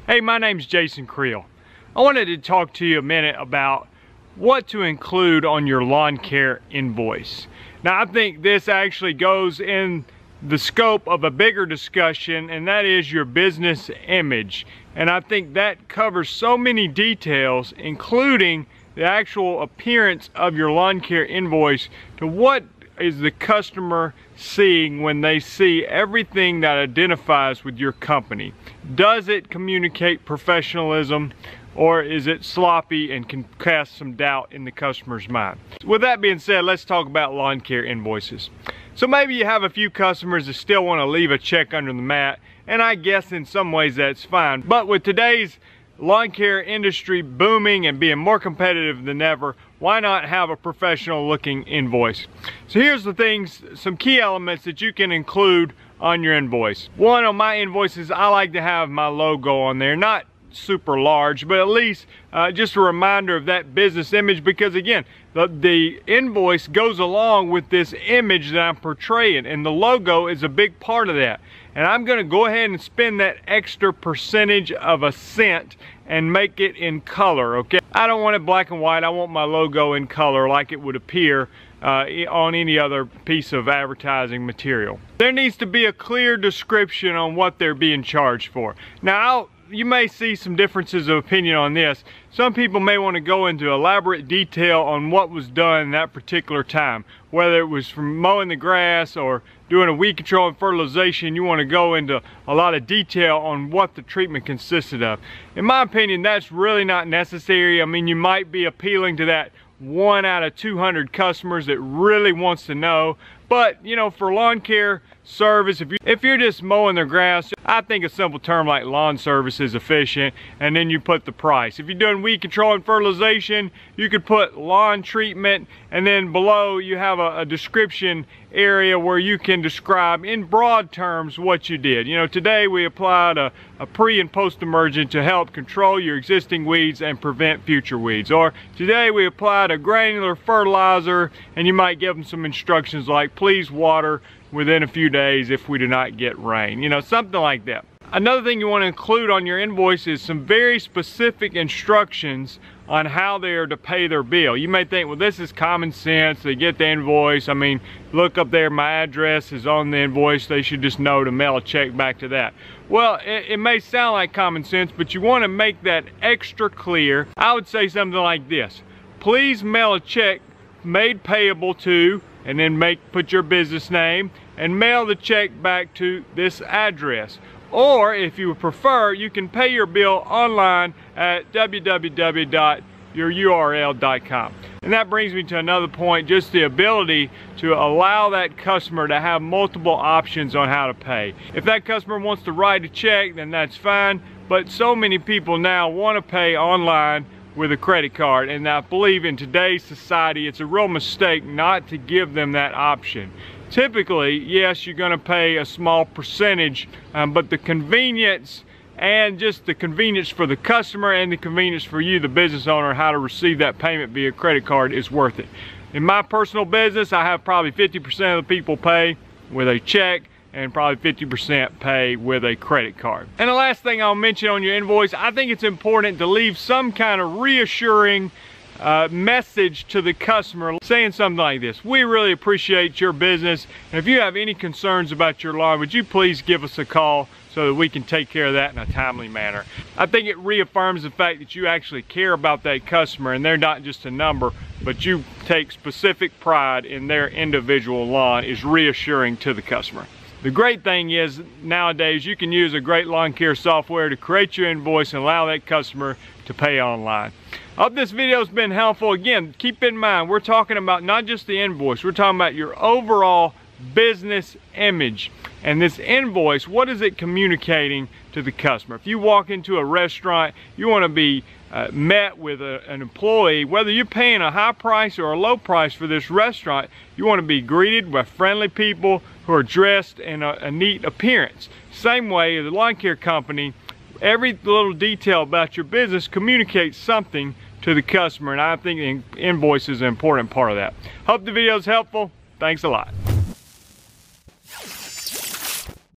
Hey, my name's Jason Creel. I wanted to talk to you a minute about what to include on your lawn care invoice. Now, I think this actually goes in the scope of a bigger discussion, and that is your business image. And I think that covers so many details, including the actual appearance of your lawn care invoice to what is the customer seeing when they see everything that identifies with your company. Does it communicate professionalism, or is it sloppy and can cast some doubt in the customer's mind? With that being said, let's talk about lawn care invoices. So maybe you have a few customers that still want to leave a check under the mat, and I guess in some ways that's fine. But with today's lawn care industry booming and being more competitive than ever, why not have a professional looking invoice? So here's the things, some key elements that you can include on your invoice. One, on my invoices, I like to have my logo on there. Not super large, but at least just a reminder of that business image, because again, the invoice goes along with this image that I'm portraying, and the logo is a big part of that. And I'm going to go ahead and spend that extra percentage of a cent and make it in color, okay? I don't want it black and white. I want my logo in color like it would appear on any other piece of advertising material. There needs to be a clear description on what they're being charged for. Now, you may see some differences of opinion on this. Some people may want to go into elaborate detail on what was done that particular time. Whether it was from mowing the grass or doing a weed control and fertilization, you want to go into a lot of detail on what the treatment consisted of. In my opinion, that's really not necessary. I mean, you might be appealing to that 1 out of 200 customers that really wants to know. But, you know, for lawn care service, if you're just mowing their grass, I think a simple term like lawn service is efficient, and then you put the price. If you're doing weed control and fertilization, you could put lawn treatment, and then below you have a description area where you can describe in broad terms what you did. You know, today we applied a pre and post emergent to help control your existing weeds and prevent future weeds. Or today we applied a granular fertilizer, and you might give them some instructions like please water within a few days if we do not get rain. You know, something like that. Another thing you want to include on your invoice is some very specific instructions on how they are to pay their bill. You may think, well, this is common sense. They get the invoice. I mean, look up there, my address is on the invoice. They should just know to mail a check back to that. Well, it may sound like common sense, but you want to make that extra clear. I would say something like this. Please mail a check made payable to, and then put your business name and mail the check back to this address. Or if you would prefer, you can pay your bill online at www.yoururl.com. And that brings me to another point, just the ability to allow that customer to have multiple options on how to pay. If that customer wants to write a check, then that's fine, but so many people now want to pay online with a credit card, and I believe in today's society it's a real mistake not to give them that option. Typically, yes, you're going to pay a small percentage, but the convenience and just the convenience for the customer and the convenience for you, the business owner, how to receive that payment via credit card is worth it. In my personal business, I have probably 50% of the people pay with a check, and probably 50% pay with a credit card. And the last thing I'll mention on your invoice, I think it's important to leave some kind of reassuring message to the customer, saying something like this: we really appreciate your business, and if you have any concerns about your lawn, would you please give us a call so that we can take care of that in a timely manner. I think it reaffirms the fact that you actually care about that customer, and they're not just a number, but you take specific pride in their individual lawn is reassuring to the customer. The great thing is nowadays you can use a great lawn care software to create your invoice and allow that customer to pay online. I hope this video has been helpful. Again, keep in mind, we're talking about not just the invoice, we're talking about your overall business image. And this invoice, what is it communicating to the customer? If you walk into a restaurant, you want to be met with an employee, whether you're paying a high price or a low price for this restaurant, you want to be greeted by friendly people who are dressed in a neat appearance. Same way, the lawn care company, every little detail about your business communicates something to the customer, and I think the invoice is an important part of that. Hope the video is helpful. Thanks a lot.